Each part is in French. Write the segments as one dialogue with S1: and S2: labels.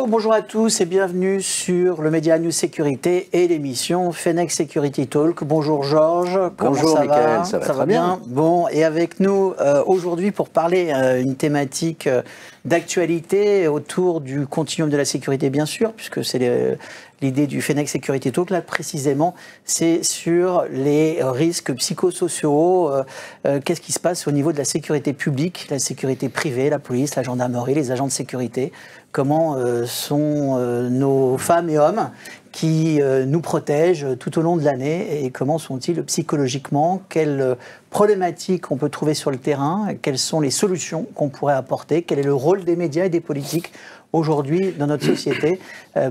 S1: Bonjour à tous et bienvenue sur le Média News Sécurité et l'émission Fenech Security Talk. Bonjour Georges,
S2: bonjour Mickaël, ça va très bien.
S1: Bon, et avec nous aujourd'hui pour parler une thématique d'actualité autour du continuum de la sécurité bien sûr, puisque c'est l'idée du Fenech Security Talk, là précisément, c'est sur les risques psychosociaux. Qu'est-ce qui se passe au niveau de la sécurité publique, la sécurité privée, la police, la gendarmerie, les agents de sécurité? Comment sont nos femmes et hommes qui nous protègent tout au long de l'année et comment sont-ils psychologiquement? Quelles problématiques on peut trouver sur le terrain? Quelles sont les solutions qu'on pourrait apporter? Quel est le rôle des médias et des politiques aujourd'hui dans notre société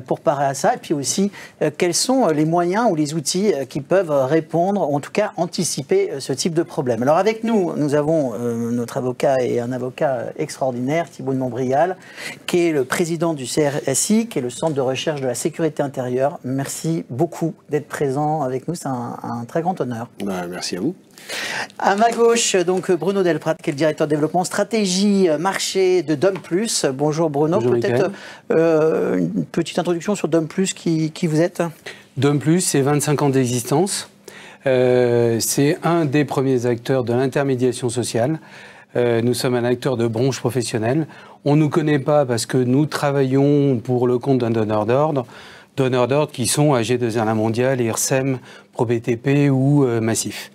S1: pour parer à ça? Et puis aussi, quels sont les moyens ou les outils qui peuvent répondre, ou en tout cas anticiper ce type de problème? Alors avec nous, nous avons notre avocat et un avocat extraordinaire, Thibault de Montbrial, qui est le président du CRSI, qui est le Centre de recherche de la sécurité intérieure. Merci beaucoup d'être présent avec nous, c'est un très grand honneur.
S2: Merci à vous.
S1: À ma gauche, donc Bruno Delprat, qui est le directeur de développement stratégie marché de Dom+. Bonjour Bruno, peut-être une petite introduction sur Dom+, qui vous êtes?
S3: Dom+, c'est 25 ans d'existence. C'est un des premiers acteurs de l'intermédiation sociale. Nous sommes un acteur de branche professionnelle. On ne nous connaît pas parce que nous travaillons pour le compte d'un donneur d'ordre qui sont AG2R Mondial, IRSEM, ProBTP ou Massif.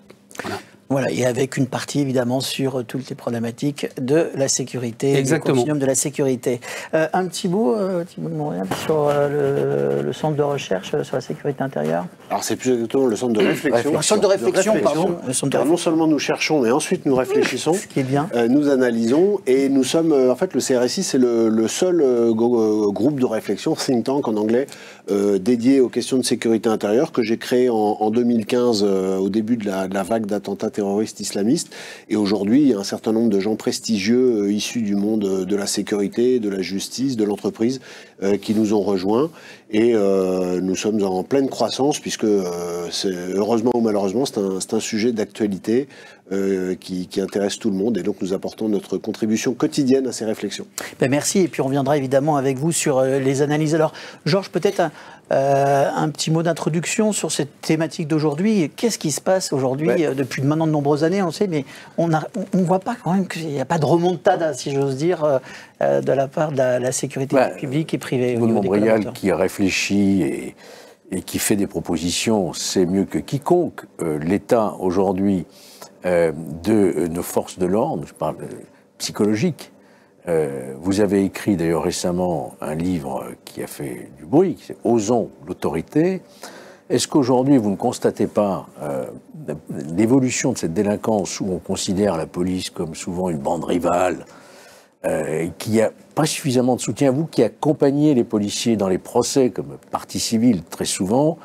S1: Voilà, et avec une partie évidemment sur toutes les problématiques de la sécurité,
S3: exactement,
S1: le continuum de la sécurité. Un petit mot, Thibault de Montbrial, sur le centre de recherche sur la sécurité intérieure.
S2: Alors c'est plus exactement le centre de réflexion.
S1: Le centre de réflexion, pardon.
S2: Car non seulement nous cherchons, mais ensuite nous réfléchissons.
S1: Ce qui est bien.
S2: Nous analysons et nous sommes, en fait, le CRSI, c'est le seul groupe de réflexion, think tank en anglais, dédié aux questions de sécurité intérieure que j'ai créé en 2015 au début de la vague d'attentats terroristes islamistes. Et aujourd'hui, il y a un certain nombre de gens prestigieux issus du monde de la sécurité, de la justice, de l'entreprise qui nous ont rejoints. Et nous sommes en pleine croissance puisque, heureusement ou malheureusement, c'est un sujet d'actualité qui intéresse tout le monde. Et donc, nous apportons notre contribution quotidienne à ces réflexions.
S1: Ben merci. Et puis, on reviendra évidemment avec vous sur les analyses. Alors, Georges, peut-être un petit mot d'introduction sur cette thématique d'aujourd'hui. Qu'est-ce qui se passe aujourd'hui depuis maintenant de nombreuses années, on sait, mais on ne voit pas quand même qu'il n'y a pas de remontada, si j'ose dire, de la part de la sécurité publique et privée.
S4: Thibault de Montbrial qui réfléchit et qui fait des propositions, c'est mieux que quiconque. L'état aujourd'hui de nos forces de l'ordre, je parle psychologique. Vous avez écrit d'ailleurs récemment un livre qui a fait du bruit, c'est « Osons l'autorité ». Est-ce qu'aujourd'hui vous ne constatez pas l'évolution de cette délinquance où on considère la police comme souvent une bande rivale, qui n'a pas suffisamment de soutien? Vous qui accompagnez les policiers dans les procès comme partie civile très souvent,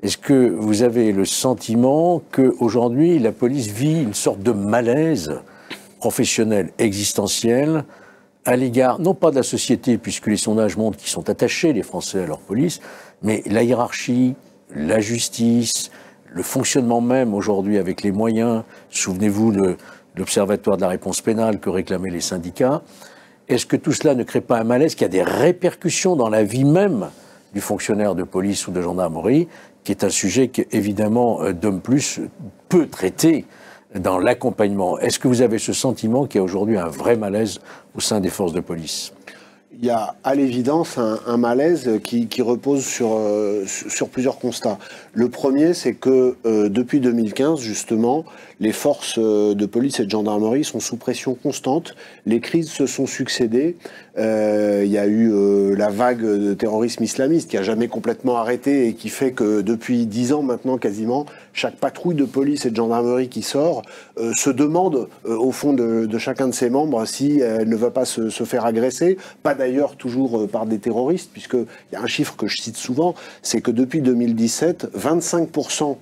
S4: est-ce que vous avez le sentiment qu'aujourd'hui la police vit une sorte de malaise professionnel, existentiel, à l'égard, non pas de la société, puisque les sondages montrent qu'ils sont attachés, les Français, à leur police, mais la hiérarchie, la justice, le fonctionnement même aujourd'hui avec les moyens, souvenez-vous de l'Observatoire de la réponse pénale que réclamaient les syndicats, est-ce que tout cela ne crée pas un malaise qui a des répercussions dans la vie même du fonctionnaire de police ou de gendarmerie, qui est un sujet qu'évidemment Dom+ peut traiter dans l'accompagnement? Est-ce que vous avez ce sentiment qu'il y a aujourd'hui un vrai malaise au sein des forces de police?
S2: Il y a à l'évidence un malaise qui repose sur plusieurs constats. Le premier, c'est que depuis 2015, justement, les forces de police et de gendarmerie sont sous pression constante. Les crises se sont succédées. Il y a eu la vague de terrorisme islamiste qui n'a jamais complètement arrêté et qui fait que depuis 10 ans maintenant quasiment, chaque patrouille de police et de gendarmerie qui sort se demande au fond de chacun de ses membres si elle ne va pas se faire agresser. Pas d'ailleurs toujours par des terroristes, puisqu'il y a un chiffre que je cite souvent, c'est que depuis 2017, 25%,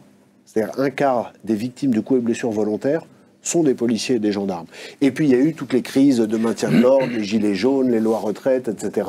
S2: c'est-à-dire un quart des victimes de coups et blessures volontaires, sont des policiers et des gendarmes. Et puis il y a eu toutes les crises de maintien de l'ordre, les gilets jaunes, les lois retraites, etc.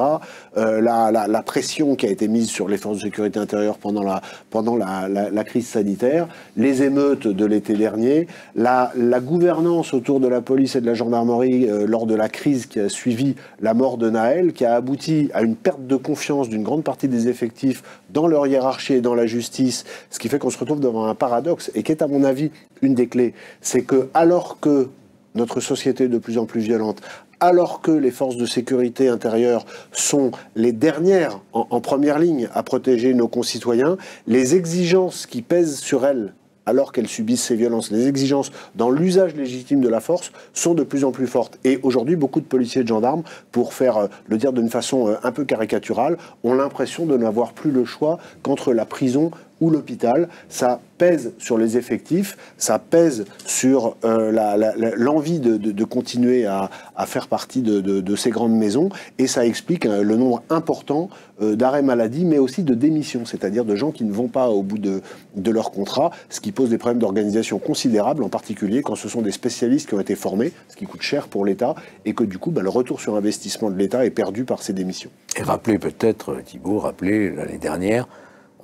S2: La pression qui a été mise sur les forces de sécurité intérieure pendant la crise sanitaire, les émeutes de l'été dernier, la gouvernance autour de la police et de la gendarmerie lors de la crise qui a suivi la mort de Naël, qui a abouti à une perte de confiance d'une grande partie des effectifs dans leur hiérarchie et dans la justice, ce qui fait qu'on se retrouve devant un paradoxe et qui est à mon avis une des clés, c'est que alors que notre société est de plus en plus violente, alors que les forces de sécurité intérieure sont les dernières en première ligne à protéger nos concitoyens, les exigences qui pèsent sur elles alors qu'elles subissent ces violences, les exigences dans l'usage légitime de la force sont de plus en plus fortes. Et aujourd'hui, beaucoup de policiers et de gendarmes, pour faire le dire d'une façon un peu caricaturale, ont l'impression de n'avoir plus le choix qu'entre la prison ou l'hôpital. Ça pèse sur les effectifs, ça pèse sur l'envie de continuer à faire partie de ces grandes maisons, et ça explique le nombre important d'arrêts maladie, mais aussi de démissions, c'est-à-dire de gens qui ne vont pas au bout de leur contrat, ce qui pose des problèmes d'organisation considérables, en particulier quand ce sont des spécialistes qui ont été formés, ce qui coûte cher pour l'État, et que du coup, le retour sur investissement de l'État est perdu par ces démissions.
S4: Et rappelez peut-être, Thibault, l'année dernière,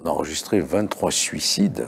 S4: on a enregistré 23 suicides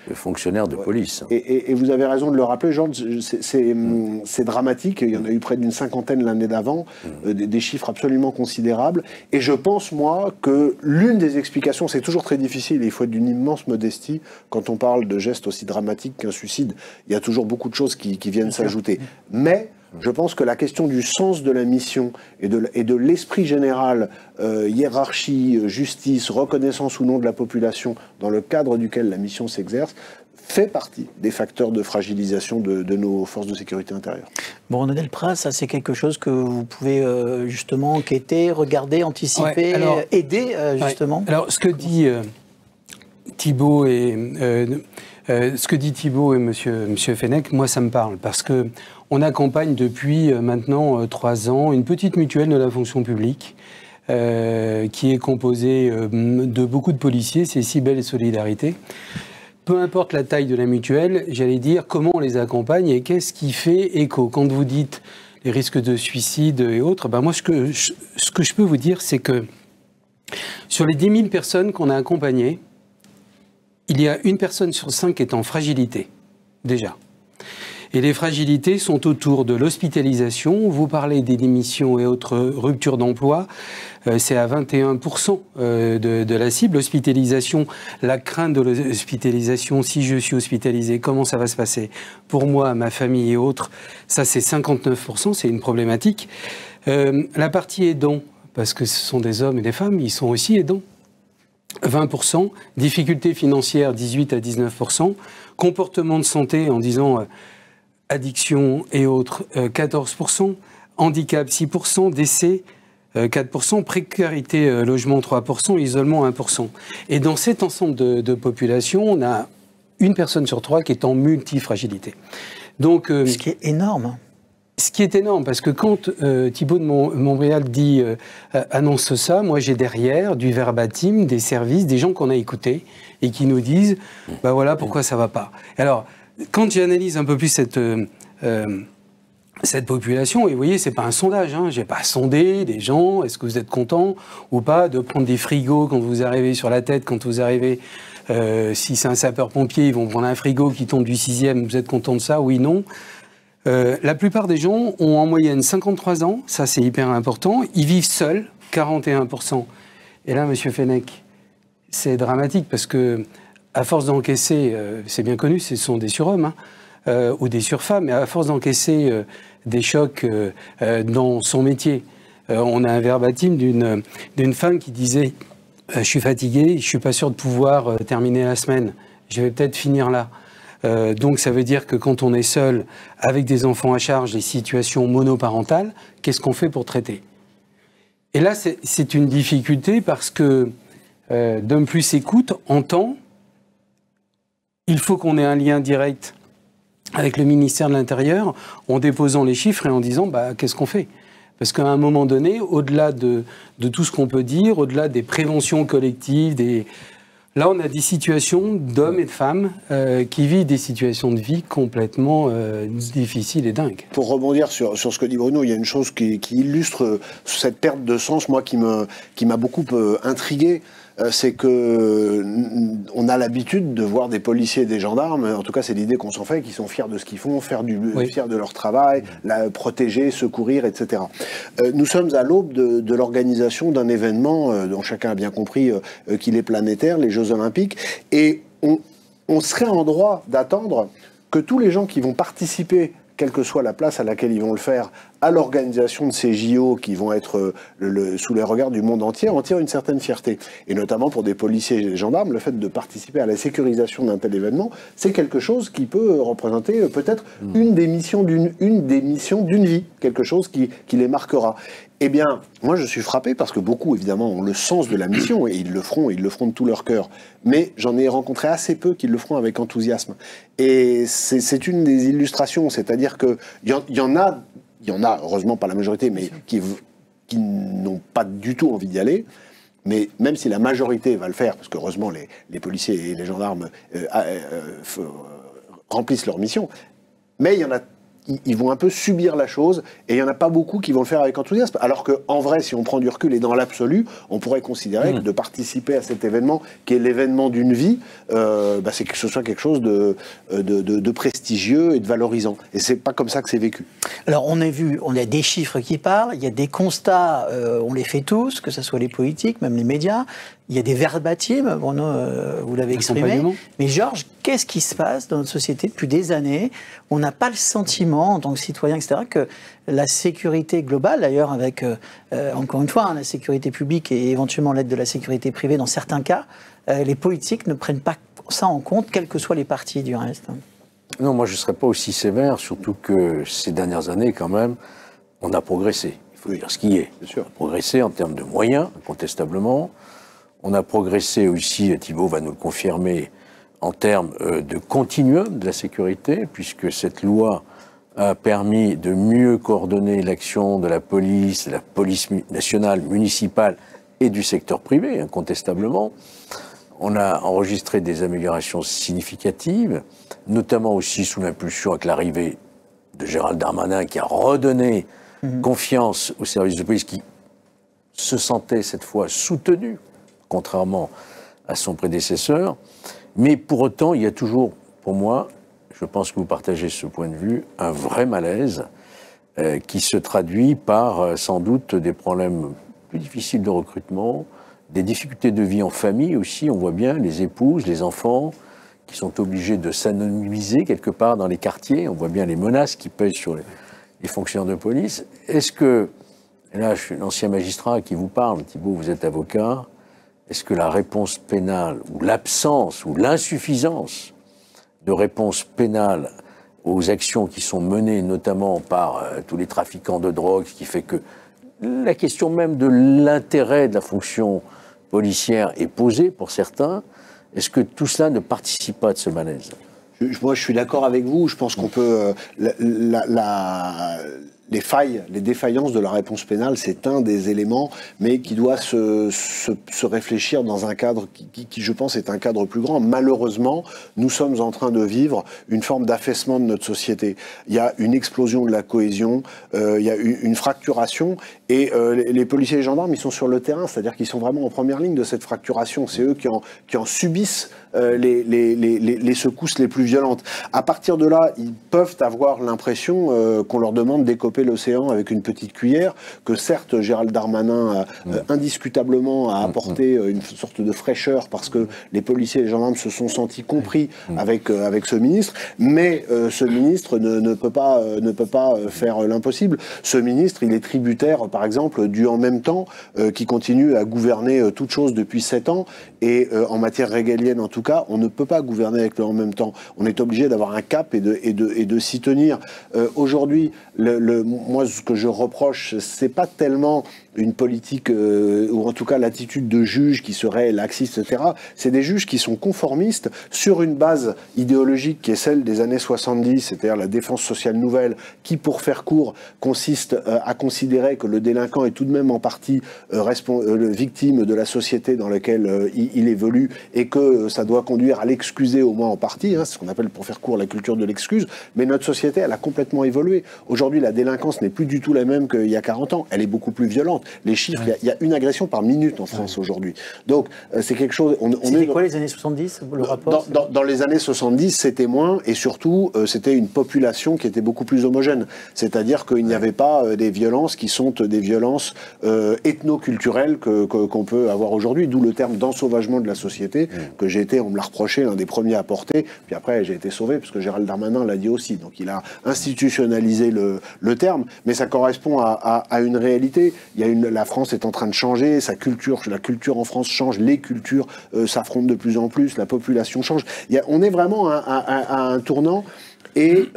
S4: de fonctionnaires de police.
S2: Et vous avez raison de le rappeler, Georges, c'est dramatique. Il y en a eu près d'une 50aine l'année d'avant, des chiffres absolument considérables. Et je pense, moi, que l'une des explications, c'est toujours très difficile, il faut être d'une immense modestie quand on parle de gestes aussi dramatiques qu'un suicide. Il y a toujours beaucoup de choses qui viennent s'ajouter. Mais je pense que la question du sens de la mission et de l'esprit général, hiérarchie, justice, reconnaissance ou non de la population dans le cadre duquel la mission s'exerce, fait partie des facteurs de fragilisation de nos forces de sécurité intérieure.
S1: Bon, René Delpraz, ça c'est quelque chose que vous pouvez justement enquêter, regarder, anticiper, aider justement.
S3: Alors, ce que dit Thibault et Monsieur Fenech, moi ça me parle parce que on accompagne depuis maintenant 3 ans une petite mutuelle de la fonction publique qui est composée de beaucoup de policiers, c'est Cybelle Solidarité. Peu importe la taille de la mutuelle, j'allais dire comment on les accompagne et qu'est-ce qui fait écho. Quand vous dites les risques de suicide et autres, moi ce que je peux vous dire, c'est que sur les 10 000 personnes qu'on a accompagnées, il y a 1 personne sur 5 qui est en fragilité, déjà. Et les fragilités sont autour de l'hospitalisation. Vous parlez des démissions et autres ruptures d'emploi. C'est à 21% de la cible. L'hospitalisation, la crainte de l'hospitalisation, si je suis hospitalisé, comment ça va se passer pour moi, ma famille et autres, ça c'est 59%, c'est une problématique. La partie aidant, parce que ce sont des hommes et des femmes, ils sont aussi aidants. 20%, difficultés financières 18 à 19%, comportement de santé en disant addiction et autres 14%, handicap 6%, décès 4%, précarité logement 3%, isolement 1%. Et dans cet ensemble de population, on a 1 personne sur 3 qui est en multifragilité. Donc,
S1: ce qui est énorme.
S3: Ce qui est énorme, parce que quand Thibault de Montbrial annonce ça, moi j'ai derrière du verbatim, des services, des gens qu'on a écoutés et qui nous disent voilà pourquoi ça va pas. Alors, quand j'analyse un peu plus cette population, et vous voyez, c'est pas un sondage, j'ai pas sondé des gens, est-ce que vous êtes contents ou pas de prendre des frigos quand vous arrivez sur la tête, quand vous arrivez, si c'est un sapeur-pompier, ils vont prendre un frigo qui tombe du 6e, vous êtes content de ça, oui, non. La plupart des gens ont en moyenne 53 ans, ça c'est hyper important, ils vivent seuls, 41%. Et là, Monsieur Fenech, c'est dramatique parce que, à force d'encaisser, c'est bien connu, ce sont des surhommes ou des surfemmes, mais à force d'encaisser des chocs dans son métier, on a un verbatim d'une femme qui disait je suis fatiguée, je suis pas sûr de pouvoir terminer la semaine, je vais peut-être finir là. Donc ça veut dire que quand on est seul, avec des enfants à charge, des situations monoparentales, qu'est-ce qu'on fait pour traiter? Et là, c'est une difficulté parce que Dom Plus écoute, entend. Il faut qu'on ait un lien direct avec le ministère de l'Intérieur en déposant les chiffres et en disant qu'est-ce qu'on fait? Parce qu'à un moment donné, au-delà de tout ce qu'on peut dire, au-delà des préventions collectives, Là, on a des situations d'hommes et de femmes qui vivent des situations de vie complètement difficiles et dingues.
S2: Pour rebondir sur ce que dit Bruno, il y a une chose qui illustre cette perte de sens, moi, qui m'a beaucoup intrigué. C'est que on a l'habitude de voir des policiers et des gendarmes, en tout cas c'est l'idée qu'on s'en fait, qui sont fiers de ce qu'ils font, fiers de leur travail, protéger, secourir, etc. Nous sommes à l'aube de l'organisation d'un événement dont chacun a bien compris qu'il est planétaire, les Jeux Olympiques, et on serait en droit d'attendre que tous les gens qui vont participer, quelle que soit la place à laquelle ils vont le faire, à l'organisation de ces JO qui vont être sous les regards du monde entier, en tirent une certaine fierté. Et notamment pour des policiers et des gendarmes, le fait de participer à la sécurisation d'un tel événement, c'est quelque chose qui peut représenter peut-être une des missions d'une vie, quelque chose qui les marquera. Eh bien, moi je suis frappé parce que beaucoup, évidemment, ont le sens de la mission et ils le feront de tout leur cœur. Mais j'en ai rencontré assez peu qui le feront avec enthousiasme. Et c'est une des illustrations, c'est-à-dire qu'il y en a, heureusement pas la majorité, mais qui n'ont pas du tout envie d'y aller. Mais même si la majorité va le faire, parce que heureusement les policiers et les gendarmes remplissent leur mission, mais il y en a, ils vont un peu subir la chose, et il n'y en a pas beaucoup qui vont le faire avec enthousiasme. Alors qu'en vrai, si on prend du recul et dans l'absolu, on pourrait considérer que de participer à cet événement, qui est l'événement d'une vie, c'est que ce soit quelque chose de prestigieux et de valorisant. Et c'est pas comme ça que c'est vécu.
S1: Alors on a des chiffres qui parlent, il y a des constats, on les fait tous, que ce soit les politiques, même les médias. Il y a des verbatims, Bruno, vous l'avez exprimé. Mais Georges, qu'est-ce qui se passe dans notre société depuis des années? On n'a pas le sentiment, en tant que citoyen, etc., que la sécurité globale, d'ailleurs, avec, encore une fois, la sécurité publique et éventuellement l'aide de la sécurité privée dans certains cas, les politiques ne prennent pas ça en compte, quels que soient les partis du reste.
S4: Non, moi je ne serais pas aussi sévère, surtout que ces dernières années, quand même, on a progressé. Il faut dire ce qui est.
S2: Bien sûr.
S4: On a progressé en termes de moyens, incontestablement. On a progressé aussi, Thibault va nous le confirmer, en termes de continuum de la sécurité, puisque cette loi a permis de mieux coordonner l'action de la police nationale, municipale et du secteur privé, incontestablement. On a enregistré des améliorations significatives, notamment aussi sous l'impulsion avec l'arrivée de Gérald Darmanin, qui a redonné confiance aux services de police, qui se sentait cette fois soutenu, contrairement à son prédécesseur. Mais pour autant, il y a toujours, pour moi, je pense que vous partagez ce point de vue, un vrai malaise qui se traduit par sans doute des problèmes plus difficiles de recrutement, des difficultés de vie en famille aussi. On voit bien les épouses, les enfants qui sont obligés de s'anonymiser quelque part dans les quartiers. On voit bien les menaces qui pèsent sur les fonctionnaires de police. Est-ce que, et là je suis l'ancien magistrat qui vous parle, Thibault, vous êtes avocat, est-ce que la réponse pénale, ou l'absence, ou l'insuffisance de réponse pénale aux actions qui sont menées notamment par tous les trafiquants de drogue, ce qui fait que la question même de l'intérêt de la fonction policière est posée pour certains, est-ce que tout cela ne participe pas de ce malaise ?
S2: Moi, je suis d'accord avec vous. Je pense qu'on peut... les failles, les défaillances de la réponse pénale, c'est un des éléments, mais qui doit se réfléchir dans un cadre qui, je pense, est un cadre plus grand. Malheureusement, nous sommes en train de vivre une forme d'affaissement de notre société. Il y a une explosion de la cohésion, il y a une fracturation, et les policiers et les gendarmes, ils sont sur le terrain, c'est-à-dire qu'ils sont vraiment en première ligne de cette fracturation. C'est eux qui en subissent les secousses les plus violentes. À partir de là, ils peuvent avoir l'impression qu'on leur demande d'écoper l'océan avec une petite cuillère, que certes Gérald Darmanin indiscutablement a apporté une sorte de fraîcheur parce que les policiers et les gendarmes se sont sentis compris avec ce ministre, mais ce ministre ne peut pas faire l'impossible. Ce ministre, il est tributaire, par exemple, du en même temps qui continue à gouverner toute chose depuis 7 ans, et en matière régalienne en tout cas, on ne peut pas gouverner avec le en même temps. On est obligé d'avoir un cap et de s'y tenir. Aujourd'hui, moi, ce que je reproche, c'est pas tellement une politique, ou en tout cas l'attitude de juges qui seraient laxistes, etc. C'est des juges qui sont conformistes sur une base idéologique qui est celle des années 70, c'est-à-dire la défense sociale nouvelle, qui, pour faire court, consiste à considérer que le délinquant est tout de même en partie victime de la société dans laquelle il évolue et que ça doit conduire à l'excuser au moins en partie, hein, c'est ce qu'on appelle, pour faire court, la culture de l'excuse. Mais notre société, elle a complètement évolué. Aujourd'hui, la délinquance n'est plus du tout la même qu'il y a 40 ans. Elle est beaucoup plus violente. Les chiffres, il y a une agression par minute en France aujourd'hui. Donc, c'est quelque chose...
S1: C'était quoi les années 70, le rapport
S2: dans les années 70, c'était moins, et surtout, c'était une population qui était beaucoup plus homogène. C'est-à-dire qu'il n'y avait pas des violences qui sont des violences ethno-culturelles qu'on peut avoir aujourd'hui, d'où le terme d'ensauvagement de la société, que j'ai été, on me l'a reproché, l'un des premiers à porter, puis après j'ai été sauvé, parce que Gérald Darmanin l'a dit aussi, donc il a institutionnalisé le terme, mais ça correspond à une réalité. La France est en train de changer, sa culture, la culture en France change, les cultures s'affrontent de plus en plus, la population change. On est vraiment à un tournant. Et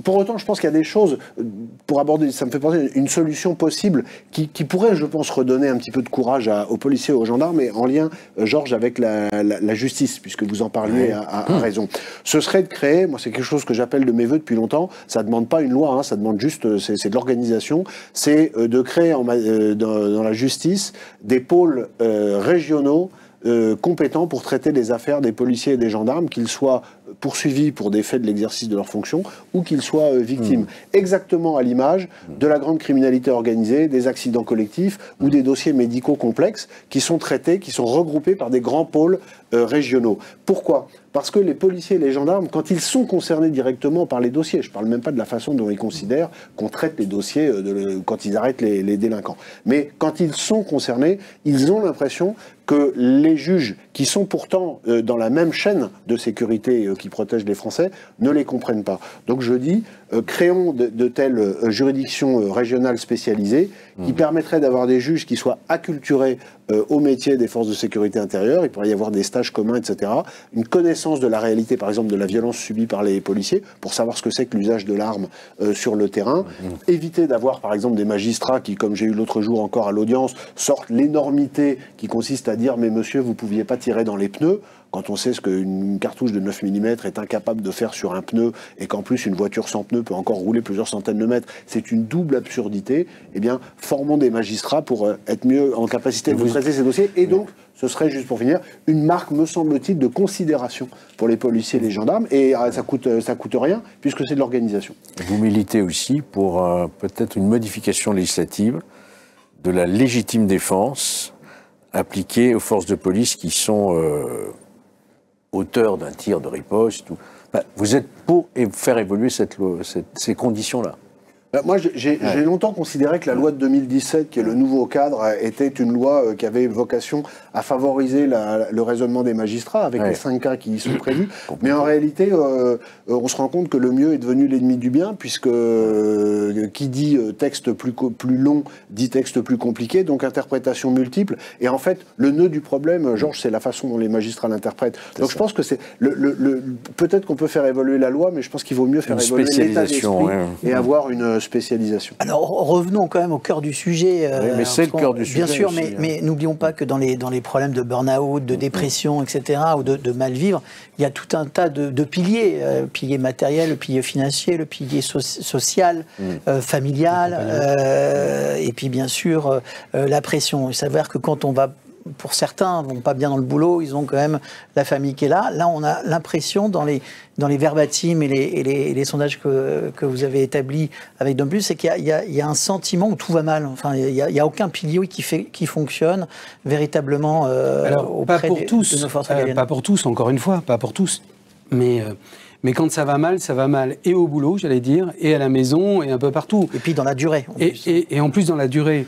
S2: pour autant, je pense qu'il y a des choses, pour aborder, ça me fait penser, une solution possible qui pourrait, je pense, redonner un petit peu de courage aux policiers et aux gendarmes, et en lien, Georges, avec la justice, puisque vous en parliez à raison. Ce serait de créer, moi c'est quelque chose que j'appelle de mes voeux depuis longtemps, ça ne demande pas une loi, hein, ça demande juste, c'est de l'organisation, c'est de créer dans la justice des pôles régionaux compétents pour traiter des affaires des policiers et des gendarmes, qu'ils soient poursuivis pour des faits de l'exercice de leurs fonctions ou qu'ils soient victimes. Exactement à l'image de la grande criminalité organisée, des accidents collectifs ou des dossiers médicaux complexes qui sont traités, qui sont regroupés par des grands pôles régionaux. Pourquoi ? Parce que les policiers et les gendarmes, quand ils sont concernés directement par les dossiers, je ne parle même pas de la façon dont ils considèrent qu'on traite les dossiers quand ils arrêtent les délinquants, mais quand ils sont concernés, ils ont l'impression que les juges, qui sont pourtant dans la même chaîne de sécurité qui protège les Français, ne les comprennent pas. Donc je dis, créons de telles juridictions régionales spécialisées qui permettraient d'avoir des juges qui soient acculturés au métier des forces de sécurité intérieure. Il pourrait y avoir des stages communs, etc. Une connaissance de la réalité, par exemple, de la violence subie par les policiers, pour savoir ce que c'est que l'usage de l'arme sur le terrain. Éviter d'avoir, par exemple, des magistrats qui, comme j'ai eu l'autre jour encore à l'audience, sortent l'énormité qui consiste à dire « mais monsieur, vous ne pouviez pas tirer dans les pneus ». Quand on sait ce qu'une cartouche de 9 mm est incapable de faire sur un pneu, et qu'en plus une voiture sans pneu peut encore rouler plusieurs centaines de mètres, c'est une double absurdité. Eh bien, formons des magistrats pour être mieux en capacité de traiter ces dossiers. Et donc, ce serait, juste pour finir, une marque, me semble-t-il, de considération pour les policiers et les gendarmes. Et ça coûte rien, puisque c'est de l'organisation.
S4: Vous militez aussi pour peut-être une modification législative de la légitime défense appliquée aux forces de police qui sont auteurs d'un tir de riposte. Vous êtes pour faire évoluer ces conditions-là?
S2: Moi, j'ai longtemps considéré que la loi de 2017, qui est le nouveau cadre, était une loi qui avait vocation à favoriser le raisonnement des magistrats, avec les 5 cas qui y sont prévus. Mais en réalité, on se rend compte que le mieux est devenu l'ennemi du bien, puisque qui dit texte plus long, dit texte plus compliqué, donc interprétation multiple. Et en fait, le nœud du problème, Georges, c'est la façon dont les magistrats l'interprètent. Donc je pense que c'est... Peut-être qu'on peut faire évoluer la loi, mais je pense qu'il vaut mieux faire évoluer l'état d'esprit et avoir une spécialisation.
S1: Alors revenons quand même au cœur du sujet.
S4: Oui, mais c'est le cœur du sujet.
S1: Bien sûr,
S4: aussi,
S1: mais n'oublions pas que dans les problèmes de burn-out, de dépression, etc., ou de mal-vivre, il y a tout un tas de piliers. Pilier matériel, le pilier financier, le pilier social, familial, et puis bien sûr la pression. Il s'avère que quand on va... Pour certains, vont pas bien dans le boulot, ils ont quand même la famille qui est là. Là, on a l'impression, dans les verbatims et les sondages que vous avez établis avec Domplus, c'est qu'il y a un sentiment où tout va mal. Enfin, il y a aucun pilier qui fonctionne véritablement auprès de nos forces régaliennes.
S3: Pas pour tous, encore une fois, pas pour tous. Mais quand ça va mal et au boulot, j'allais dire, et à la maison, et un peu partout.
S1: Et puis dans la durée.
S3: Et en plus dans la durée.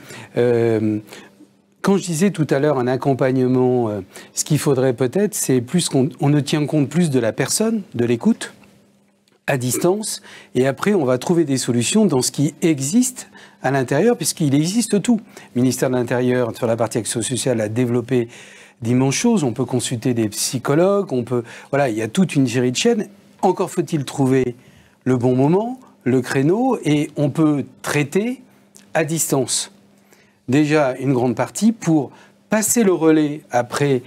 S3: Quand je disais tout à l'heure un accompagnement, ce qu'il faudrait peut-être, c'est plus qu'on ne tient compte plus de la personne, de l'écoute, à distance, et après on va trouver des solutions dans ce qui existe à l'intérieur, puisqu'il existe tout. Le ministère de l'Intérieur, sur la partie action sociale, a développé d'immenses choses. On peut consulter des psychologues, voilà, il y a toute une série de chaînes. Encore faut-il trouver le bon moment, le créneau et on peut traiter à distance. Déjà une grande partie pour passer le relais après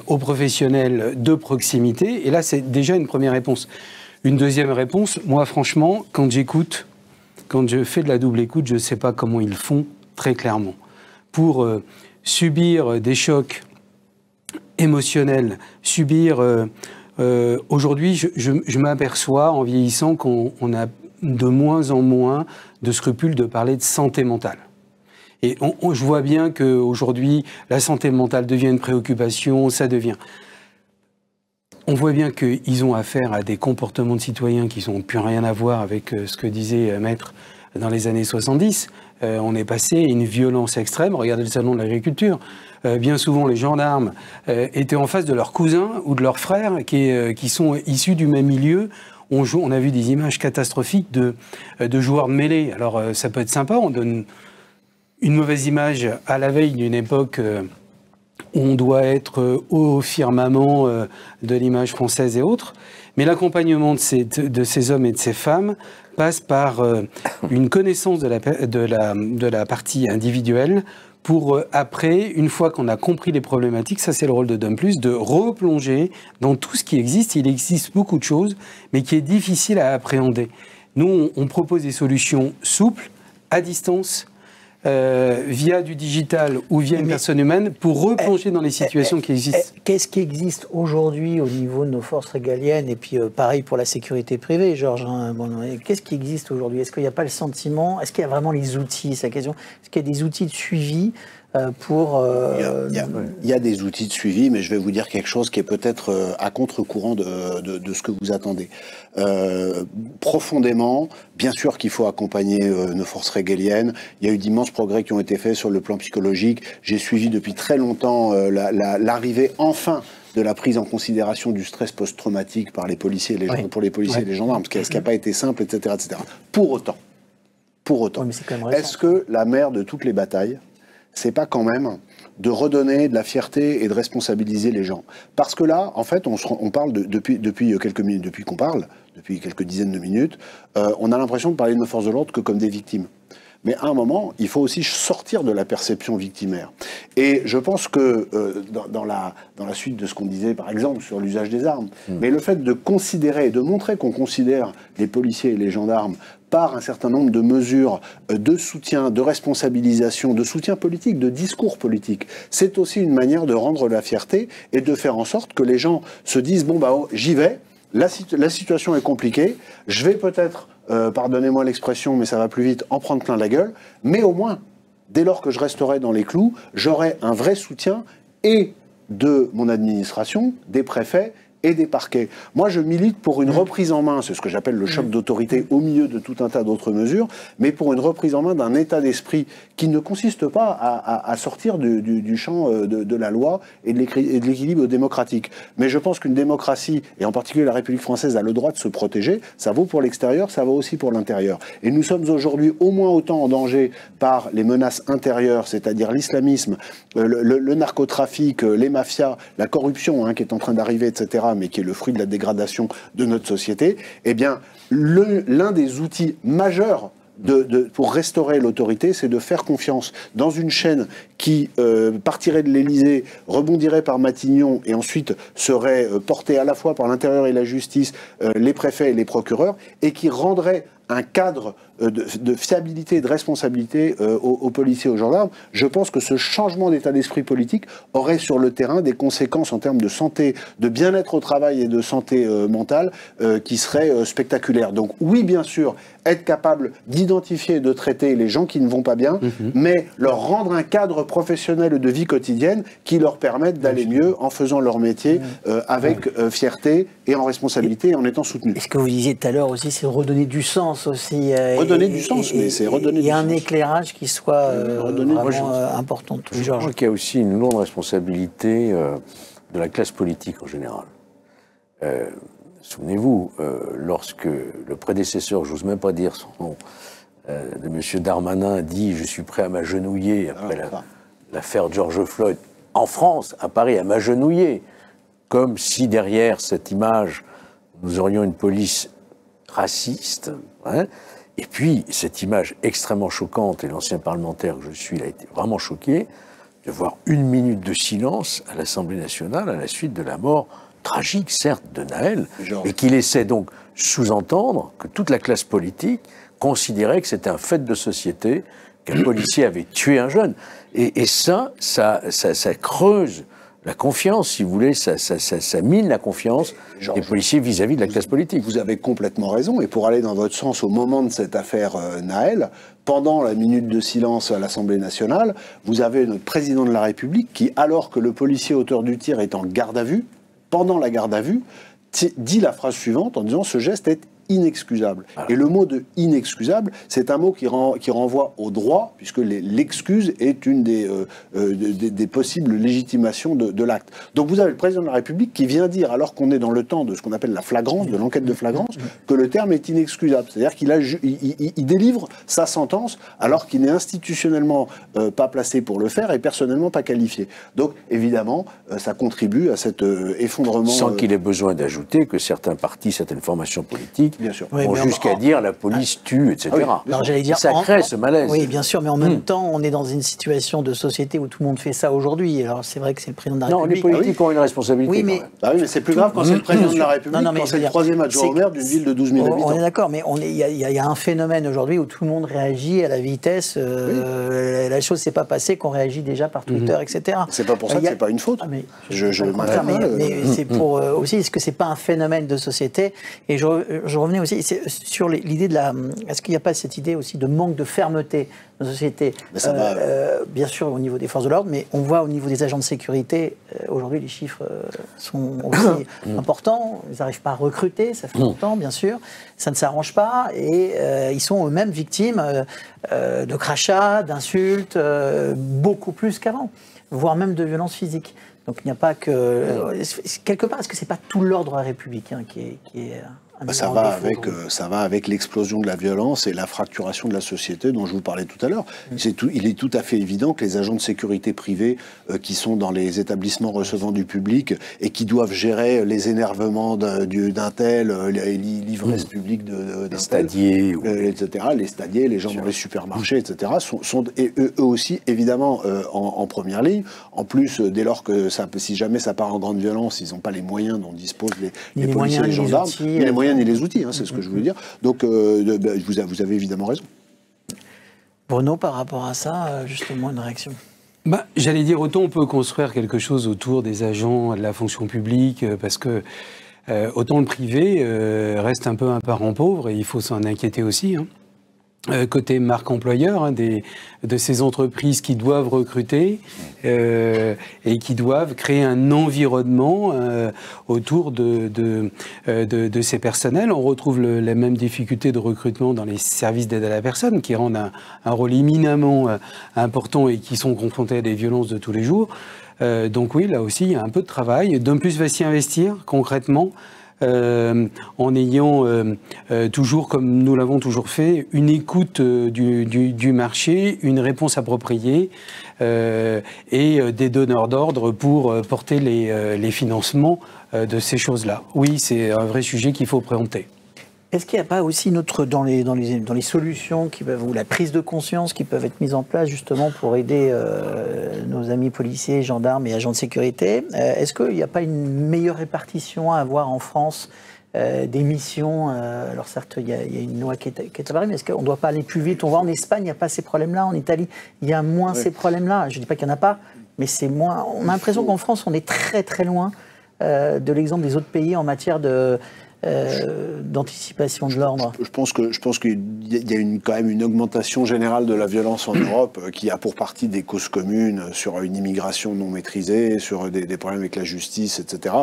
S3: aux professionnels de proximité. Et là, c'est déjà une première réponse. Une deuxième réponse, moi franchement, quand j'écoute, quand je fais de la double écoute, je ne sais pas comment ils font très clairement. Pour subir des chocs émotionnels, aujourd'hui, je m'aperçois en vieillissant qu'on a de moins en moins de scrupules de parler de santé mentale. Et je vois bien qu'aujourd'hui, la santé mentale devient une préoccupation, ça devient... On voit bien qu'ils ont affaire à des comportements de citoyens qui n'ont plus rien à voir avec ce que disait Maître dans les années 70. On est passé à une violence extrême. Regardez le salon de l'agriculture. Bien souvent, les gendarmes étaient en face de leurs cousins ou de leurs frères qui sont issus du même milieu. On a vu des images catastrophiques de joueurs de mêlée. Alors, ça peut être sympa, on donne une mauvaise image à la veille d'une époque où on doit être au firmament de l'image française et autres. Mais l'accompagnement de ces hommes et de ces femmes passe par une connaissance de la partie individuelle pour après, une fois qu'on a compris les problématiques, ça c'est le rôle de Dom+, de replonger dans tout ce qui existe. Il existe beaucoup de choses, mais qui est difficile à appréhender. Nous, on propose des solutions souples, à distance, via du digital ou via une personne humaine pour replonger dans les situations qui existent.
S1: Qu'est-ce qui existe aujourd'hui au niveau de nos forces régaliennes et puis pareil pour la sécurité privée, Georges, hein, qu'est-ce qui existe aujourd'hui? Est-ce qu'il n'y a pas le sentiment? Est-ce qu'il y a vraiment les outils? C'est la question. Est-ce qu'il y a des outils de suivi pour...
S2: Il y a des outils de suivi, mais je vais vous dire quelque chose qui est peut-être à contre-courant de ce que vous attendez. Profondément, bien sûr qu'il faut accompagner nos forces régaliennes. Il y a eu d'immenses progrès qui ont été faits sur le plan psychologique. J'ai suivi depuis très longtemps l'arrivée enfin de la prise en considération du stress post-traumatique par les policiers et les pour les policiers et les gendarmes, ce qui n'a pas été simple, etc., etc. Pour autant, est-ce que la mère de toutes les batailles, c'est pas quand même de redonner de la fierté et de responsabiliser les gens? Parce que là, en fait, on parle depuis quelques minutes, depuis quelques dizaines de minutes, on a l'impression de parler de nos forces de l'ordre que comme des victimes. Mais à un moment, il faut aussi sortir de la perception victimaire. Et je pense que dans la suite de ce qu'on disait, par exemple, sur l'usage des armes, mais le fait de considérer, de montrer qu'on considère les policiers et les gendarmes par un certain nombre de mesures de soutien, de responsabilisation, de soutien politique, de discours politique, c'est aussi une manière de rendre la fierté et de faire en sorte que les gens se disent « bon, bah, j'y vais, la situation est compliquée, je vais peut-être, pardonnez-moi l'expression, mais ça va plus vite, en prendre plein la gueule, mais au moins, dès lors que je resterai dans les clous, j'aurai un vrai soutien et de mon administration, des préfets, et des parquets. Moi, je milite pour une reprise en main, c'est ce que j'appelle le choc d'autorité au milieu de tout un tas d'autres mesures, mais pour une reprise en main d'un état d'esprit qui ne consiste pas à sortir du champ de la loi et de l'équilibre démocratique. Mais je pense qu'une démocratie, et en particulier la République française, a le droit de se protéger. Ça vaut pour l'extérieur, ça vaut aussi pour l'intérieur. Et nous sommes aujourd'hui au moins autant en danger par les menaces intérieures, c'est-à-dire l'islamisme, le narcotrafic, les mafias, la corruption qui est en train d'arriver, etc., mais qui est le fruit de la dégradation de notre société, eh bien, l'un des outils majeurs pour restaurer l'autorité, c'est de faire confiance dans une chaîne qui partirait de l'Élysée, rebondirait par Matignon et ensuite serait portée à la fois par l'intérieur et la justice, les préfets et les procureurs, et qui rendrait un cadre de fiabilité et de responsabilité aux policiers et aux gendarmes. Je pense que ce changement d'état d'esprit politique aurait sur le terrain des conséquences en termes de santé, de bien-être au travail et de santé mentale qui seraient spectaculaires. Donc oui, bien sûr, être capable d'identifier et de traiter les gens qui ne vont pas bien, mais leur rendre un cadre professionnel de vie quotidienne qui leur permette d'aller mieux en faisant leur métier avec fierté et en responsabilité et en étant soutenu.
S1: Et ce que vous disiez tout à l'heure aussi, c'est redonner du sens aussi.
S2: Redonner du sens, mais c'est redonner du sens.
S1: Et un éclairage qui soit vraiment important.
S4: Je crois qu'il y a aussi une lourde responsabilité de la classe politique en général. Souvenez-vous, lorsque le prédécesseur, j'ose même pas dire son nom, de M. Darmanin dit « je suis prêt à m'agenouiller » après l'affaire George Floyd, en France, à Paris, à m'agenouiller, comme si derrière cette image, nous aurions une police raciste. Hein. Et puis, cette image extrêmement choquante, et l'ancien parlementaire que je suis, il a été vraiment choqué, de voir 1 minute de silence à l'Assemblée nationale à la suite de la mort tragique, certes, de Naël, et qui laissait donc sous-entendre que toute la classe politique considérait que c'était un fait de société, qu'un policier avait tué un jeune. Et ça creuse la confiance, si vous voulez, ça mine la confiance des policiers vis-à-vis de la classe politique.
S2: Vous avez complètement raison, et pour aller dans votre sens, au moment de cette affaire Naël, pendant la minute de silence à l'Assemblée nationale, vous avez notre président de la République qui, alors que le policier auteur du tir est en garde à vue, pendant la garde à vue, dit la phrase suivante en disant « ce geste est inexcusable ». Et le mot de « inexcusable », c'est un mot qui renvoie au droit, puisque l'excuse est une des possibles légitimations de l'acte. Donc vous avez le président de la République qui vient dire, alors qu'on est dans le temps de ce qu'on appelle la flagrance, de l'enquête de flagrance, que le terme est inexcusable. C'est-à-dire qu'il délivre sa sentence alors qu'il n'est institutionnellement pas placé pour le faire et personnellement pas qualifié. Donc évidemment, ça contribue à cet effondrement...
S4: Sans qu'il ait besoin d'ajouter que certains partis, certaines formations politiques
S2: bien sûr.
S4: Vont jusqu'à dire la police tue, etc.
S1: Oui. Alors, j'allais dire,
S4: ça crée ce malaise.
S1: Oui, bien sûr, mais en même temps, on est dans une situation de société où tout le monde fait ça aujourd'hui. Alors c'est vrai que c'est le président de la République.
S4: Non, les politiques ont une responsabilité.
S1: Oui, mais,
S2: quand même. Mais c'est plus grave quand c'est le président de la République, quand c'est le troisième adjoint au maire d'une ville de 12 000 habitants.
S1: On est d'accord, mais il y a un phénomène aujourd'hui où tout le monde réagit à la vitesse. La chose s'est pas passée, qu'on réagit déjà par Twitter, etc.
S2: C'est pas pour ça que c'est pas une faute.
S1: Mais c'est pour aussi, est-ce que c'est pas un phénomène de société? Et je revenais aussi sur l'idée de la... Est-ce qu'il n'y a pas cette idée aussi de manque de fermeté de la société, bien sûr au niveau des forces de l'ordre, mais on voit au niveau des agents de sécurité, aujourd'hui les chiffres sont aussi importants, ils n'arrivent pas à recruter, ça fait longtemps bien sûr, ça ne s'arrange pas, et ils sont eux-mêmes victimes de crachats, d'insultes, beaucoup plus qu'avant, voire même de violences physiques. Donc il n'y a pas que... quelque part, est-ce que ce n'est pas tout l'ordre républicain qui est
S2: ça va avec l'explosion de la violence et la fracturation de la société dont je vous parlais tout à l'heure. Il est tout à fait évident que les agents de sécurité privés qui sont dans les établissements recevant du public et qui doivent gérer les énervements d'un tel, l'ivresse publique d'un tel,
S4: stadiers,
S2: etc., les stadiers, les gens dans les supermarchés, etc., sont eux aussi évidemment en première ligne. En plus, dès lors que si jamais ça part en grande violence, ils n'ont pas les moyens dont disposent les policiers et les gendarmes, ni les moyens ni les outils, c'est ce que je voulais dire. Donc, vous avez évidemment raison.
S1: Bruno, par rapport à ça, justement, une réaction?
S3: J'allais dire, autant on peut construire quelque chose autour des agents de la fonction publique, parce que autant le privé reste un peu un parent pauvre, et il faut s'en inquiéter aussi. Côté marque employeur, de ces entreprises qui doivent recruter et qui doivent créer un environnement autour de ces personnels. On retrouve les mêmes difficultés de recrutement dans les services d'aide à la personne, qui rendent un rôle éminemment important et qui sont confrontés à des violences de tous les jours. Donc oui, là aussi, il y a un peu de travail. D'un plus, va s'y investir concrètement. En ayant toujours, comme nous l'avons toujours fait, une écoute du marché, une réponse appropriée et des donneurs d'ordre pour porter les financements de ces choses-là. Oui, c'est un vrai sujet qu'il faut préempter.
S1: Est-ce qu'il n'y a pas aussi dans les solutions ou la prise de conscience qui peuvent être mises en place justement pour aider nos amis policiers, gendarmes et agents de sécurité? Est-ce qu'il n'y a pas une meilleure répartition à avoir en France des missions? Alors certes, il y a une loi qui est apparue, mais est-ce qu'on ne doit pas aller plus vite? On voit en Espagne, il n'y a pas ces problèmes-là. En Italie, il y a moins ces problèmes-là. Je ne dis pas qu'il n'y en a pas, mais c'est moins. On a l'impression qu'en France, on est très très loin de l'exemple des autres pays en matière d'anticipation de l'ordre.
S2: Je pense qu'il y a quand même une augmentation générale de la violence en Europe qui a pour partie des causes communes sur une immigration non maîtrisée, sur des problèmes avec la justice, etc.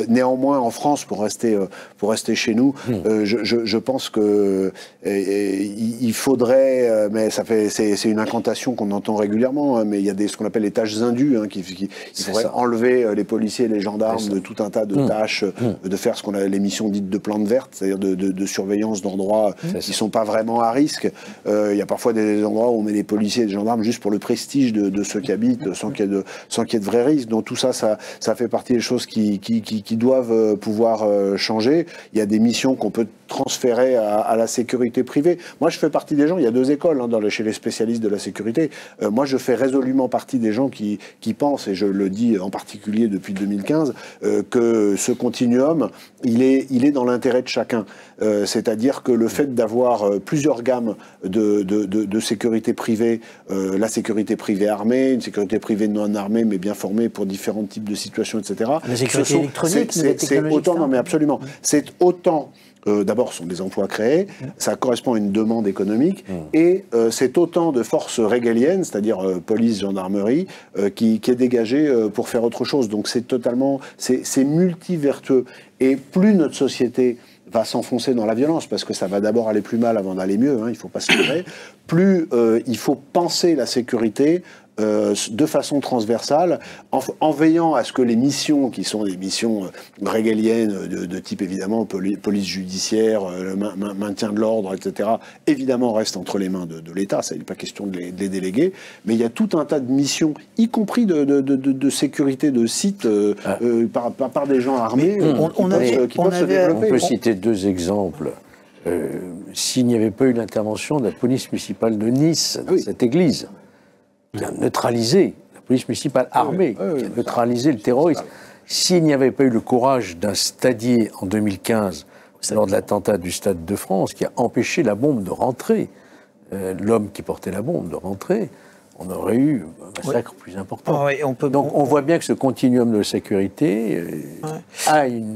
S2: Néanmoins, en France, pour rester chez nous, je pense que il faudrait, mais c'est une incantation qu'on entend régulièrement, mais il y a ce qu'on appelle les tâches indues, il faudrait enlever les policiers et les gendarmes de tout un tas de tâches, de faire ce qu'on a les missions dites de plante verte, c'est-à-dire de surveillance d'endroits qui ne sont pas vraiment à risque. Il y a parfois des endroits où on met des policiers et des gendarmes juste pour le prestige de ceux qui habitent, sans qu'il y ait de vrais risques. Donc tout ça, ça fait partie des choses qui doivent pouvoir changer. Il y a des missions qu'on peut transférer à la sécurité privée. Moi, je fais partie des gens, il y a deux écoles chez les spécialistes de la sécurité. Moi, je fais résolument partie des gens qui pensent, et je le dis en particulier depuis 2015, que ce continuum, il est dans l'intérêt de chacun. C'est-à-dire que le fait d'avoir plusieurs gammes de sécurité privée, la sécurité privée armée, une sécurité privée non armée, mais bien formée pour différents types de situations, etc.
S1: La sécurité électronique,
S2: c'est autant, non mais absolument, c'est autant... D'abord, ce sont des emplois créés, ça correspond à une demande économique, et c'est autant de forces régaliennes, c'est-à-dire police, gendarmerie, qui est dégagée pour faire autre chose. Donc c'est multivertueux. Et plus notre société va s'enfoncer dans la violence, parce que ça va d'abord aller plus mal avant d'aller mieux, il ne faut pas se leurrer, plus il faut penser la sécurité de façon transversale, en veillant à ce que les missions, qui sont des missions régaliennes de type évidemment police judiciaire, maintien de l'ordre, etc., évidemment restent entre les mains de l'État, ça n'est pas question de les déléguer, mais il y a tout un tas de missions, y compris de sécurité de sites par des gens armés qui peuvent se développer.
S4: On peut citer deux exemples. S'il n'y avait pas eu l'intervention de la police municipale de Nice, cette église, qui a neutralisé, la police municipale armée, qui a neutralisé le terrorisme. S'il n'y avait pas eu le courage d'un stadier en 2015, lors de l'attentat du Stade de France, qui a empêché la bombe de rentrer, l'homme qui portait la bombe de rentrer, on aurait eu un massacre plus important. Donc on voit bien que ce continuum de sécurité a une...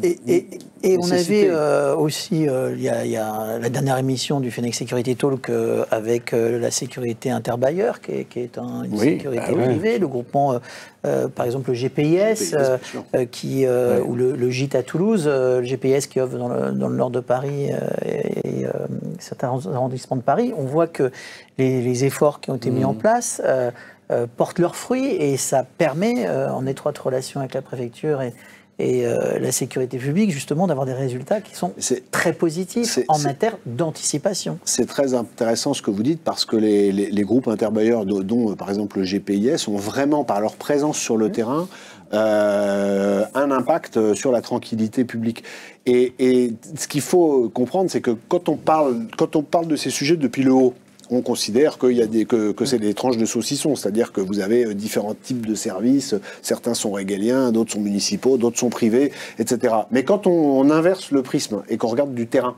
S1: Et on avait aussi, il y a la dernière émission du Fenech Sécurité Talk avec la sécurité interbailleur, qui est une sécurité privée, le groupement, par exemple le GPIS, ou le GIT à Toulouse, le GPIS qui œuvre dans le nord de Paris et certains arrondissements de Paris. On voit que les efforts qui ont été mis en place portent leurs fruits, et ça permet, en étroite relation avec la préfecture et la sécurité publique, justement, d'avoir des résultats qui sont très positifs en matière d'anticipation. C'est
S2: très intéressant ce que vous dites, parce que les groupes interbailleurs, dont par exemple le GPIS, ont vraiment, par leur présence sur le terrain, un impact sur la tranquillité publique. Et ce qu'il faut comprendre, c'est que quand on parle de ces sujets depuis le haut, on considère que c'est des tranches de saucisson, c'est-à-dire que vous avez différents types de services, certains sont régaliens, d'autres sont municipaux, d'autres sont privés, etc. Mais quand on inverse le prisme et qu'on regarde du terrain,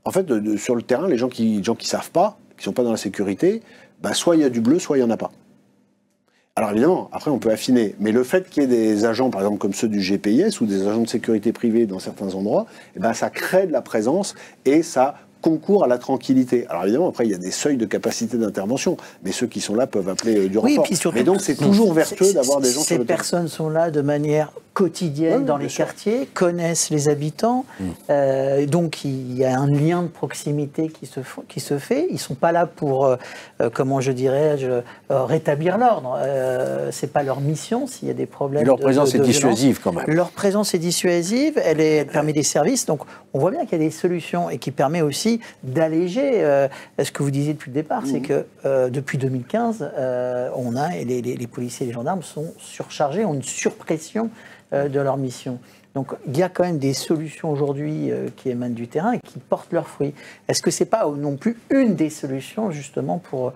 S2: en fait, sur le terrain, les gens qui savent pas, qui sont pas dans la sécurité, soit il y a du bleu, soit il y en a pas. Alors évidemment, après on peut affiner, mais le fait qu'il y ait des agents, par exemple comme ceux du GPIS, ou des agents de sécurité privée dans certains endroits, ça crée de la présence et ça concourt à la tranquillité. Alors évidemment, après, il y a des seuils de capacité d'intervention, mais ceux qui sont là peuvent appeler du renfort.
S1: Puis surtout,
S2: mais donc, c'est toujours vertueux d'avoir des gens sur le terrain. Ces personnes
S1: sont là de manière quotidienne dans les quartiers, connaissent les habitants, donc il y a un lien de proximité qui se fait. Ils ne sont pas là pour, comment je dirais, rétablir l'ordre. C'est pas leur mission s'il y a des problèmes.
S4: Et leur présence est dissuasive quand même.
S1: Leur présence est dissuasive, elle permet des services, donc on voit bien qu'il y a des solutions et qui permet aussi d'alléger ce que vous disiez depuis le départ, c'est que depuis 2015, les policiers et les gendarmes sont surchargés, ont une surpression de leur mission. Donc il y a quand même des solutions aujourd'hui qui émanent du terrain et qui portent leurs fruits. Est-ce que c'est pas non plus une des solutions justement pour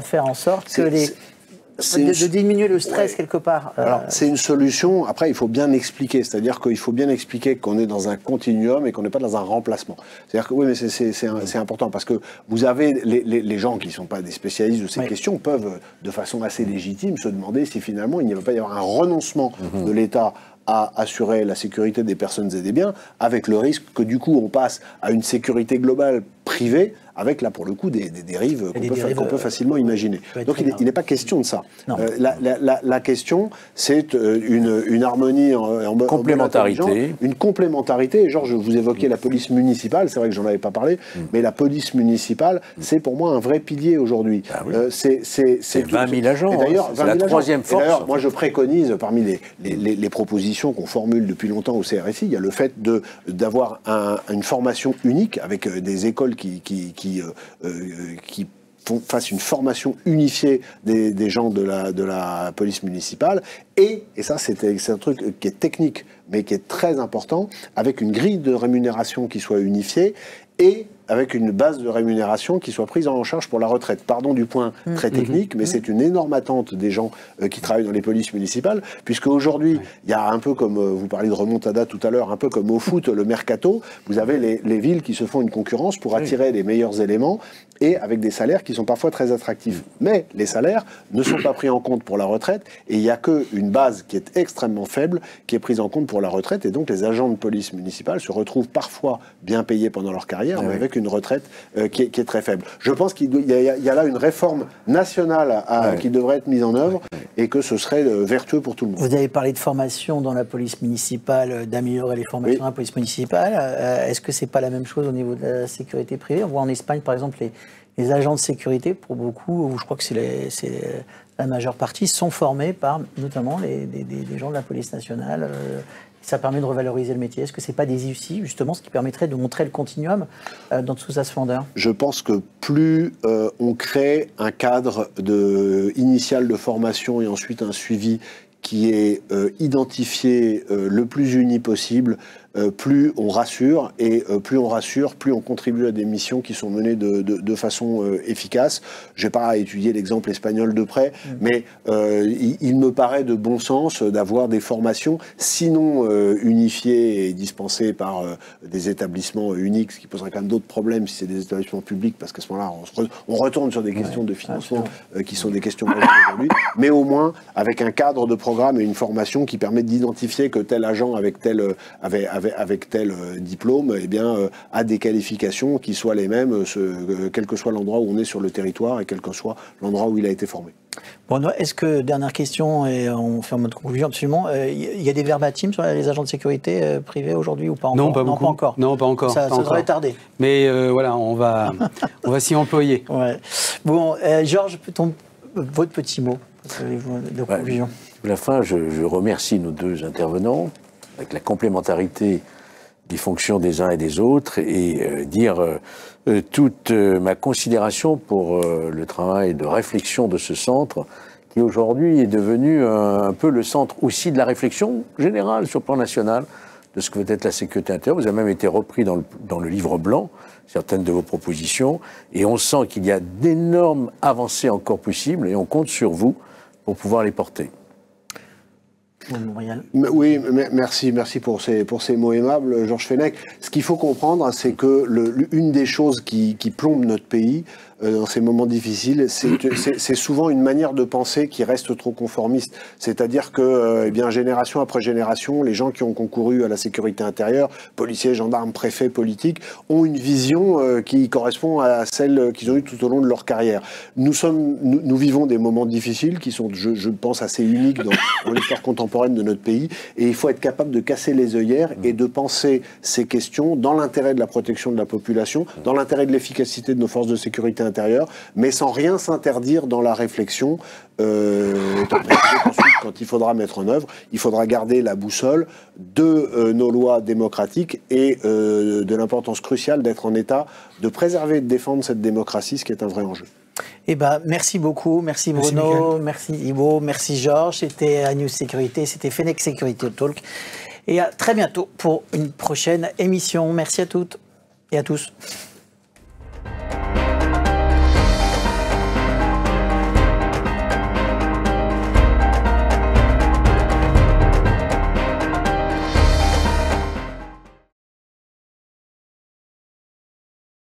S1: faire en sorte que de diminuer le stress quelque part
S2: Alors c'est une solution, après il faut bien expliquer, c'est-à-dire qu'il faut bien expliquer qu'on est dans un continuum et qu'on n'est pas dans un remplacement. C'est-à-dire que oui, mais c'est important, parce que vous avez les gens qui ne sont pas des spécialistes de ces questions peuvent de façon assez légitime se demander si finalement il ne va pas y avoir un renoncement de l'État à assurer la sécurité des personnes et des biens, avec le risque que du coup on passe à une sécurité globale privée, avec là pour le coup des dérives qu'on peut facilement imaginer. Donc il n'est pas question de ça. La question, c'est une harmonie en
S4: complémentarité.
S2: Une complémentarité. Et Georges, vous évoquiez la police municipale, c'est vrai que j'en avais pas parlé, mais la police municipale, c'est pour moi un vrai pilier aujourd'hui.
S4: Ah oui. C'est 20 000 agents.
S2: C'est
S4: la troisième force.
S2: D'ailleurs, moi je préconise, parmi les propositions qu'on formule depuis longtemps au CRSI, il y a le fait d'avoir une formation unique avec des écoles qui fassent une formation unifiée des gens de la police municipale et ça c'est un truc qui est technique mais qui est très important, avec une grille de rémunération qui soit unifiée et avec une base de rémunération qui soit prise en charge pour la retraite. Pardon du point très technique, mais c'est une énorme attente des gens qui travaillent dans les polices municipales, puisque aujourd'hui, il y a un peu comme, vous parliez de remontada tout à l'heure, un peu comme au foot, le mercato, vous avez les villes qui se font une concurrence pour attirer les meilleurs éléments, et avec des salaires qui sont parfois très attractifs. Mais les salaires ne sont pas pris en compte pour la retraite, et il n'y a qu'une base qui est extrêmement faible, qui est prise en compte pour la retraite, et donc les agents de police municipale se retrouvent parfois bien payés pendant leur carrière, mais avec une retraite qui est très faible. Je pense qu'il y a là une réforme nationale qui devrait être mise en œuvre et que ce serait vertueux pour tout le monde.
S1: Vous avez parlé de formation dans la police municipale, d'améliorer les formations dans la police municipale. Est-ce que c'est pas la même chose au niveau de la sécurité privée? On voit en Espagne, par exemple, les agents de sécurité, pour beaucoup, je crois que c'est la majeure partie, sont formés par notamment des gens de la police nationale. Ça permet de revaloriser le métier. Est-ce que ce n'est pas des outils, justement, ce qui permettrait de montrer le continuum dans tout ça, Splendeur?
S2: Je pense que plus on crée un cadre initial de formation et ensuite un suivi qui est identifié le plus uni possible, plus on rassure, et plus on rassure, plus on contribue à des missions qui sont menées de façon efficace. Je n'ai pas étudié l'exemple espagnol de près, mais il me paraît de bon sens d'avoir des formations, sinon unifiées et dispensées par des établissements uniques, ce qui poserait quand même d'autres problèmes si c'est des établissements publics, parce qu'à ce moment-là, on retourne sur des questions de financement qui sont des questions majeures aujourd'hui, mais au moins avec un cadre de programme et une formation qui permet d'identifier que tel agent avec tel diplôme, eh bien, a des qualifications qui soient les mêmes, quel que soit l'endroit où on est sur le territoire et quel que soit l'endroit où il a été formé.
S1: Bon, est-ce que, dernière question, et on fait en mode conclusion absolument, il y a des verbatims sur les agents de sécurité privés aujourd'hui ou pas encore?
S3: Non, pas beaucoup.
S1: Non, pas encore.
S3: Non, pas encore.
S1: Ça devrait tarder.
S3: Mais voilà, on va s'y employer.
S1: Ouais. Bon, Georges, votre petit mot de conclusion.
S4: À la fin, je remercie nos deux intervenants, avec la complémentarité des fonctions des uns et des autres, et dire toute ma considération pour le travail de réflexion de ce centre, qui aujourd'hui est devenu un peu le centre aussi de la réflexion générale sur le plan national de ce que peut être la sécurité intérieure. Vous avez même été repris dans le livre blanc, certaines de vos propositions, et on sent qu'il y a d'énormes avancées encore possibles, et on compte sur vous pour pouvoir les porter.
S2: Oui, merci pour ces mots aimables, Georges Fenech. Ce qu'il faut comprendre, c'est que une des choses qui plombe notre pays dans ces moments difficiles, c'est souvent une manière de penser qui reste trop conformiste. C'est-à-dire que, eh bien, génération après génération, les gens qui ont concouru à la sécurité intérieure, policiers, gendarmes, préfets, politiques, ont une vision qui correspond à celle qu'ils ont eue tout au long de leur carrière. Nous vivons des moments difficiles qui sont, je pense, assez uniques dans l'histoire contemporaine de notre pays, et il faut être capable de casser les œillères et de penser ces questions dans l'intérêt de la protection de la population, dans l'intérêt de l'efficacité de nos forces de sécurité intérieure, mais sans rien s'interdire dans la réflexion. Ensuite, quand il faudra mettre en œuvre, il faudra garder la boussole de nos lois démocratiques et de l'importance cruciale d'être en état de préserver et de défendre cette démocratie, ce qui est un vrai enjeu.
S1: Eh ben, merci beaucoup, merci Bruno, merci Ivo, merci Georges. C'était News Sécurité, c'était Fenech Security Talk. Et à très bientôt pour une prochaine émission. Merci à toutes et à tous.